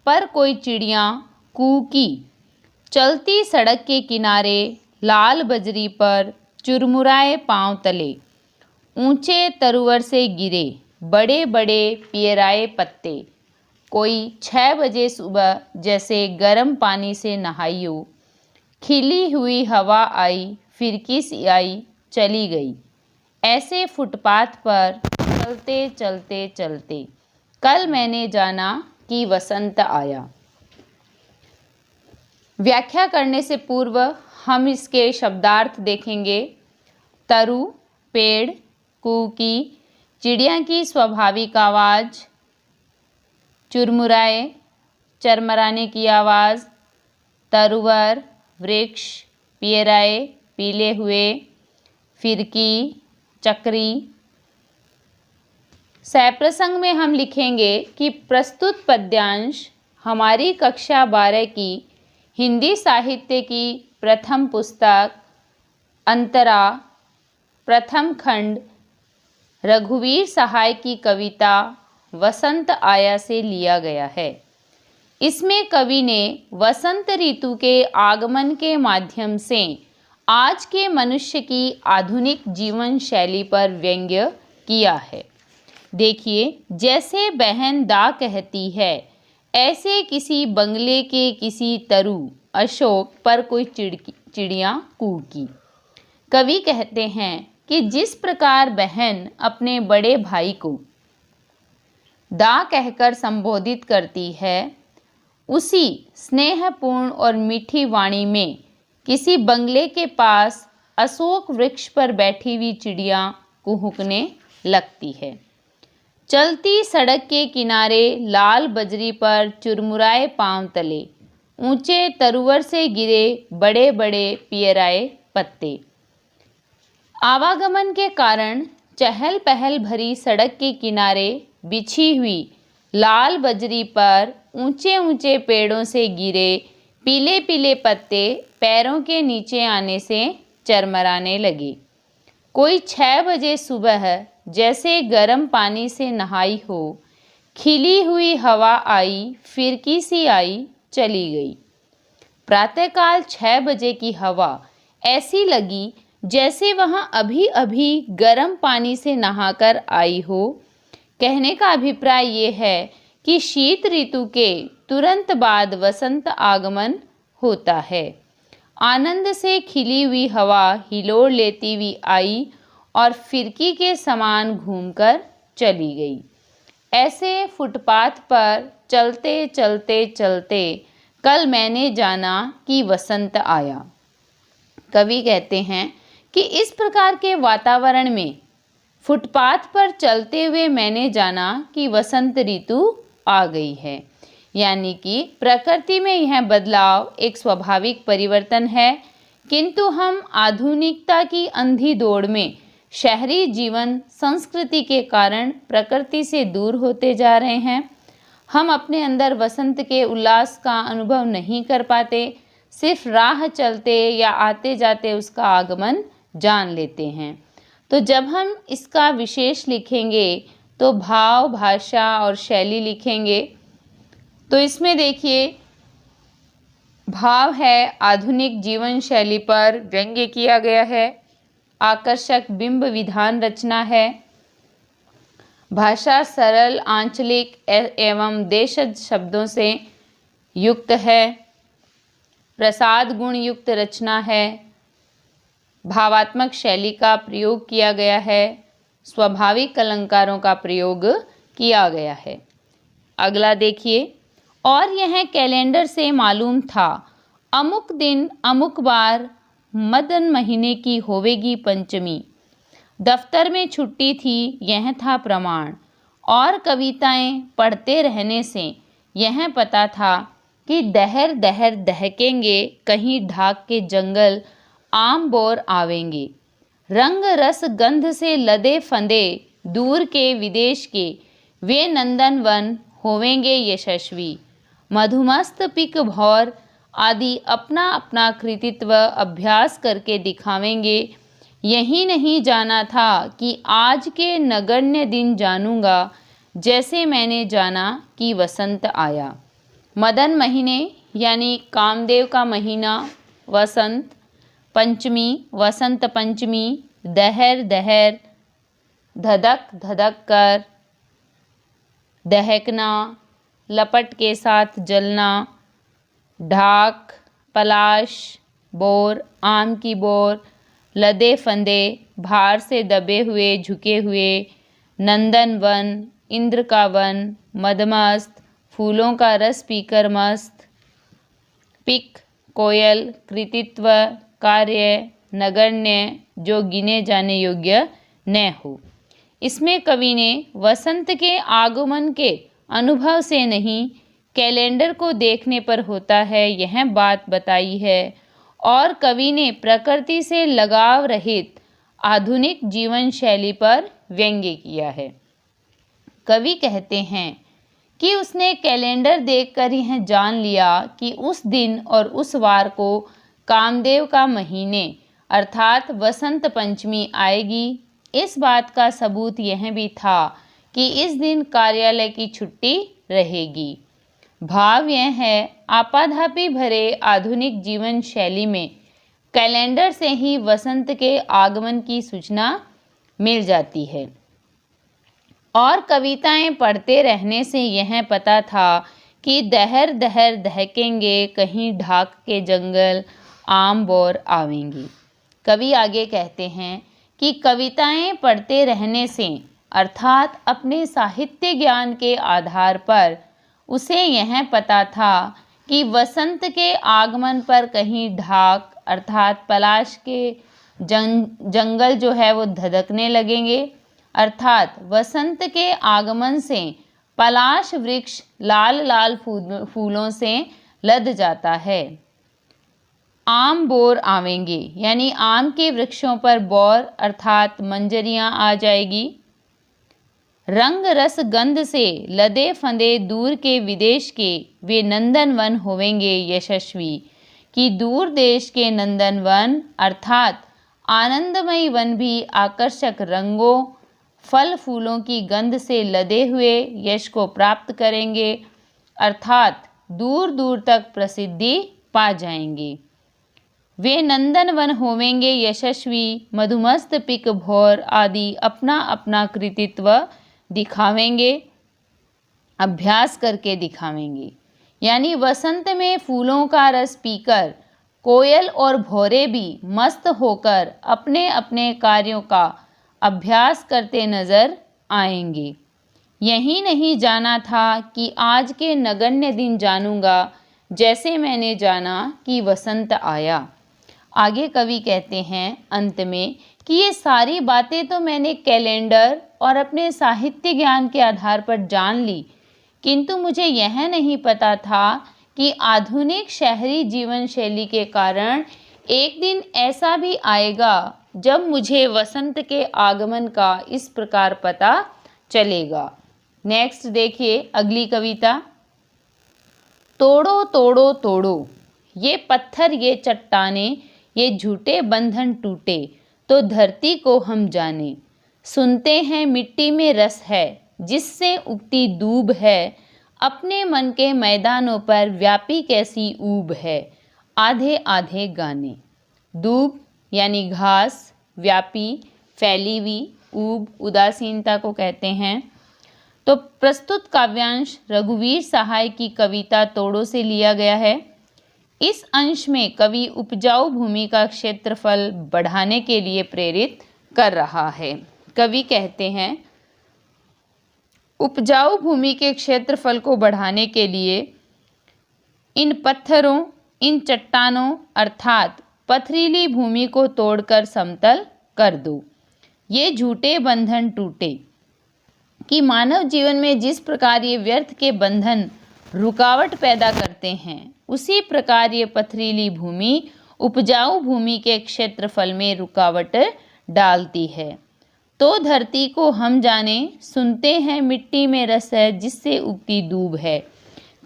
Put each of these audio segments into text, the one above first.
पर कोई चिड़िया कूकी। चलती सड़क के किनारे लाल बजरी पर चुरमुराए पांव तले, ऊंचे तरुवर से गिरे बड़े बड़े पियराए पत्ते। कोई 6 बजे सुबह जैसे गर्म पानी से नहाई हो। खिली हुई हवा आई, फिरकी सी आई, चली गई। ऐसे फुटपाथ पर चलते चलते चलते कल मैंने जाना कि वसंत आया। व्याख्या करने से पूर्व हम इसके शब्दार्थ देखेंगे। तरु पेड़, कूकी चिड़िया की स्वाभाविक आवाज़, चुरमुराए चरमराने की आवाज़, तरुवर वृक्ष, पियराए पीले हुए, फिरकी चक्री। सप्रसंग में हम लिखेंगे कि प्रस्तुत पद्यांश हमारी कक्षा 12 की हिंदी साहित्य की प्रथम पुस्तक अंतरा प्रथम खंड रघुवीर सहाय की कविता वसंत आया से लिया गया है। इसमें कवि ने वसंत ऋतु के आगमन के माध्यम से आज के मनुष्य की आधुनिक जीवन शैली पर व्यंग्य किया है। देखिए, जैसे बहन दा कहती है, ऐसे किसी बंगले के किसी तरु अशोक पर कोई चिड़िया कूकी। कवि कहते हैं कि जिस प्रकार बहन अपने बड़े भाई को दा कहकर संबोधित करती है, उसी स्नेहपूर्ण और मीठी वाणी में किसी बंगले के पास अशोक वृक्ष पर बैठी हुई चिड़िया कुहुकने लगती है। चलती सड़क के किनारे लाल बजरी पर चुरमुराए पांव तले, ऊंचे तरुवर से गिरे बड़े बड़े पियराए पत्ते। आवागमन के कारण चहल पहल भरी सड़क के किनारे बिछी हुई लाल बजरी पर ऊंचे ऊंचे पेड़ों से गिरे पीले पीले पत्ते पैरों के नीचे आने से चरमराने लगे। कोई 6 बजे सुबह जैसे गर्म पानी से नहाई हो। खिली हुई हवा आई, फिरकी सी आई, चली गई। प्रातःकाल 6 बजे की हवा ऐसी लगी जैसे वहाँ अभी अभी गर्म पानी से नहाकर आई हो। कहने का अभिप्राय ये है कि शीत ऋतु के तुरंत बाद वसंत आगमन होता है। आनंद से खिली हुई हवा हिलोर लेती हुई आई और फिरकी के समान घूमकर चली गई। ऐसे फुटपाथ पर चलते चलते चलते कल मैंने जाना कि वसंत आया। कवि कहते हैं कि इस प्रकार के वातावरण में फुटपाथ पर चलते हुए मैंने जाना कि वसंत ऋतु आ गई है। यानी कि प्रकृति में यह बदलाव एक स्वाभाविक परिवर्तन है, किंतु हम आधुनिकता की अंधी दौड़ में शहरी जीवन संस्कृति के कारण प्रकृति से दूर होते जा रहे हैं। हम अपने अंदर वसंत के उल्लास का अनुभव नहीं कर पाते, सिर्फ राह चलते या आते जाते उसका आगमन जान लेते हैं। तो जब हम इसका विशेष लिखेंगे तो भाव, भाषा और शैली लिखेंगे। तो इसमें देखिए, भाव है आधुनिक जीवन शैली पर व्यंग्य किया गया है। आकर्षक बिंब विधान रचना है। भाषा सरल, आंचलिक एवं देशज शब्दों से युक्त है। प्रसाद गुण युक्त रचना है। भावात्मक शैली का प्रयोग किया गया है। स्वाभाविक अलंकारों का प्रयोग किया गया है। अगला देखिए, और यह कैलेंडर से मालूम था, अमुक दिन अमुक बार मदन महीने की होवेगी पंचमी। दफ्तर में छुट्टी थी, यह था प्रमाण। और कविताएं पढ़ते रहने से यह पता था कि दहर दहर दहकेंगे, कहीं ढाक के जंगल आम बोर आवेंगे। रंग रस गंध से लदे फंदे दूर के विदेश के वे नंदन वन होवेंगे यशस्वी। मधुमस्त पिक भौर आदि अपना अपना कृतित्व अभ्यास करके दिखावेंगे। यही नहीं जाना था कि आज के नगण्य दिन जानूंगा, जैसे मैंने जाना कि वसंत आया। मदन महीने यानी कामदेव का महीना वसंत। पंचमी वसंत पंचमी। दहर दहर धधक धधक कर। दहकना लपट के साथ जलना। ढाक पलाश बोर आम की बोर। लदे फंदे भार से दबे हुए झुके हुए। नंदन वन इंद्र का वन। मदमस्त फूलों का रस पीकर मस्त। पिक कोयल कृतित्व कार्य नगण्य जो गिने जाने योग्य न हो। इसमें कवि ने वसंत के आगमन के अनुभव से नहीं, कैलेंडर को देखने पर होता है, यह बात बताई है। और कवि ने प्रकृति से लगाव रहित आधुनिक जीवन शैली पर व्यंग्य किया है। कवि कहते हैं कि उसने कैलेंडर देखकर यह जान लिया कि उस दिन और उस वार को कामदेव का महीने अर्थात वसंत पंचमी आएगी। इस बात का सबूत यह भी था कि इस दिन कार्यालय की छुट्टी रहेगी। भाव यह है, आपाधापी भरे आधुनिक जीवन शैली में कैलेंडर से ही वसंत के आगमन की सूचना मिल जाती है। और कविताएं पढ़ते रहने से यह पता था कि दहर दहर दहकेंगे कहीं ढाक के जंगल आम बोर आवेंगी। कवि आगे कहते हैं कि कविताएं पढ़ते रहने से अर्थात अपने साहित्य ज्ञान के आधार पर उसे यह पता था कि वसंत के आगमन पर कहीं ढाक अर्थात पलाश के जंगल जो है वो धधकने लगेंगे। अर्थात वसंत के आगमन से पलाश वृक्ष लाल लाल फूलों से लद जाता है। आम बोर आवेंगे यानी आम के वृक्षों पर बोर अर्थात मंजरियां आ जाएगी। रंग रस गंध से लदे फंदे दूर के विदेश के वे नंदन वन होवेंगे यशस्वी। कि दूर देश के नंदन वन अर्थात आनंदमयी वन भी आकर्षक रंगों फल फूलों की गंध से लदे हुए यश को प्राप्त करेंगे अर्थात दूर दूर तक प्रसिद्धि पा जाएंगे। वे नंदन वन होवेंगे यशस्वी। मधुमस्त पिक भौर आदि अपना अपना कृतित्व दिखावेंगे, अभ्यास करके दिखावेंगे। यानी वसंत में फूलों का रस पीकर कोयल और भौरे भी मस्त होकर अपने अपने कार्यों का अभ्यास करते नजर आएंगे। यही नहीं जाना था कि आज के नगण्य दिन जानूंगा, जैसे मैंने जाना कि वसंत आया। आगे कवि कहते हैं अंत में कि ये सारी बातें तो मैंने कैलेंडर और अपने साहित्य ज्ञान के आधार पर जान ली, किंतु मुझे यह नहीं पता था कि आधुनिक शहरी जीवन शैली के कारण एक दिन ऐसा भी आएगा जब मुझे वसंत के आगमन का इस प्रकार पता चलेगा। नेक्स्ट देखिए अगली कविता। तोड़ो तोड़ो तोड़ो ये पत्थर ये चट्टाने, ये झूठे बंधन टूटे तो धरती को हम जाने। सुनते हैं मिट्टी में रस है जिससे उगती दूब है, अपने मन के मैदानों पर व्यापी कैसी ऊब है, आधे आधे गाने। दूब यानी घास, व्यापी फैली हुई, ऊब उदासीनता को कहते हैं। तो प्रस्तुत काव्यांश रघुवीर सहाय की कविता तोड़ो से लिया गया है। इस अंश में कवि उपजाऊ भूमि का क्षेत्रफल बढ़ाने के लिए प्रेरित कर रहा है। कवि कहते हैं उपजाऊ भूमि के क्षेत्रफल को बढ़ाने के लिए इन पत्थरों, इन चट्टानों अर्थात पथरीली भूमि को तोड़कर समतल कर दो। ये झूठे बंधन टूटे। कि मानव जीवन में जिस प्रकार ये व्यर्थ के बंधन रुकावट पैदा करते हैं, उसी प्रकार ये पथरीली भूमि उपजाऊ भूमि के क्षेत्रफल में रुकावट डालती है। तो धरती को हम जाने, सुनते हैं मिट्टी में रस है जिससे उगती दूब है।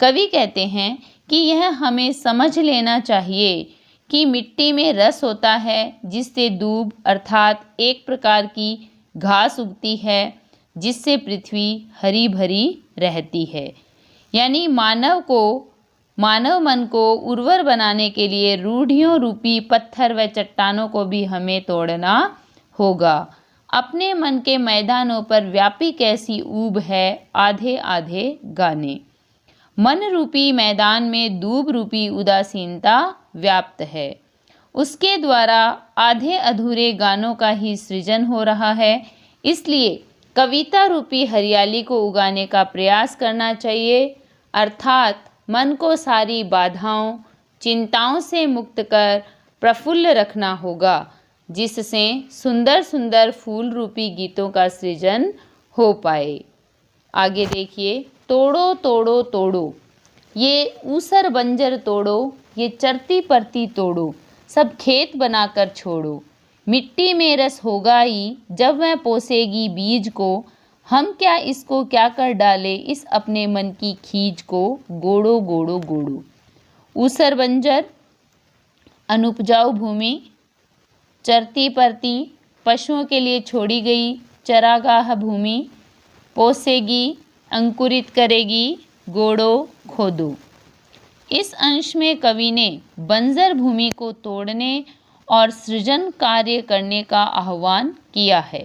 कवि कहते हैं कि यह हमें समझ लेना चाहिए कि मिट्टी में रस होता है जिससे दूब अर्थात एक प्रकार की घास उगती है जिससे पृथ्वी हरी भरी रहती है। यानी मानव को मानव मन को उर्वर बनाने के लिए रूढ़ियों रूपी पत्थर व चट्टानों को भी हमें तोड़ना होगा। अपने मन के मैदानों पर व्यापी कैसी ऊब है, आधे आधे गाने। मन रूपी मैदान में दूब रूपी उदासीनता व्याप्त है। उसके द्वारा आधे अधूरे गानों का ही सृजन हो रहा है। इसलिए कविता रूपी हरियाली को उगाने का प्रयास करना चाहिए, अर्थात मन को सारी बाधाओं, चिंताओं से मुक्त कर प्रफुल्ल रखना होगा, जिससे सुंदर सुंदर फूल रूपी गीतों का सृजन हो पाए। आगे देखिए, तोड़ो तोड़ो तोड़ो, ये ऊसर बंजर तोड़ो, ये चरती परती तोड़ो, सब खेत बनाकर छोड़ो। मिट्टी में रस होगा ही जब वह पोसेगी बीज को, हम क्या इसको क्या कर डाले इस अपने मन की खीज को, गोड़ो गोड़ो गोड़ो। ऊसर बंजर अनुपजाऊ भूमि, चरती परती पशुओं के लिए छोड़ी गई चरागाह भूमि, पोसेगी अंकुरित करेगी, गोड़ो खोदो। इस अंश में कवि ने बंजर भूमि को तोड़ने और सृजन कार्य करने का आह्वान किया है।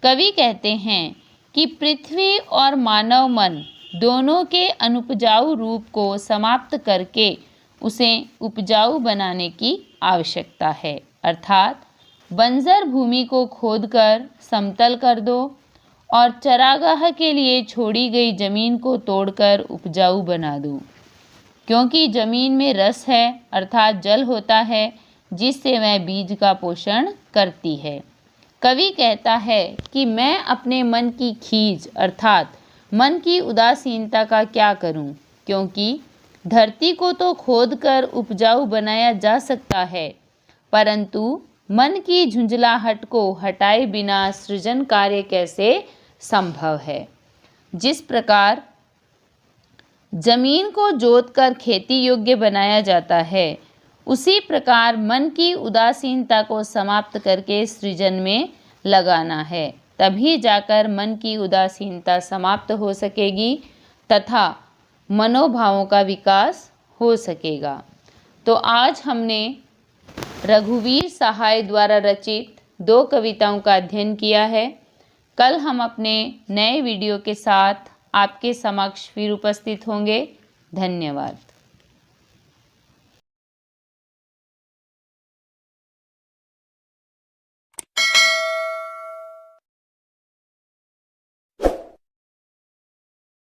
कवि कहते हैं कि पृथ्वी और मानव मन दोनों के अनुपजाऊ रूप को समाप्त करके उसे उपजाऊ बनाने की आवश्यकता है, अर्थात बंजर भूमि को खोदकर समतल कर दो और चरागाह के लिए छोड़ी गई जमीन को तोड़कर उपजाऊ बना दो। क्योंकि जमीन में रस है, अर्थात जल होता है, जिससे वह बीज का पोषण करती है। कवि कहता है कि मैं अपने मन की खीज अर्थात मन की उदासीनता का क्या करूं, क्योंकि धरती को तो खोदकर उपजाऊ बनाया जा सकता है, परंतु मन की झुंझलाहट को हटाए बिना सृजन कार्य कैसे संभव है। जिस प्रकार जमीन को जोतकर खेती योग्य बनाया जाता है, उसी प्रकार मन की उदासीनता को समाप्त करके सृजन में लगाना है, तभी जाकर मन की उदासीनता समाप्त हो सकेगी तथा मनोभावों का विकास हो सकेगा। तो आज हमने रघुवीर सहाय द्वारा रचित 2 कविताओं का अध्ययन किया है। कल हम अपने नए वीडियो के साथ आपके समक्ष फिर उपस्थित होंगे। धन्यवाद।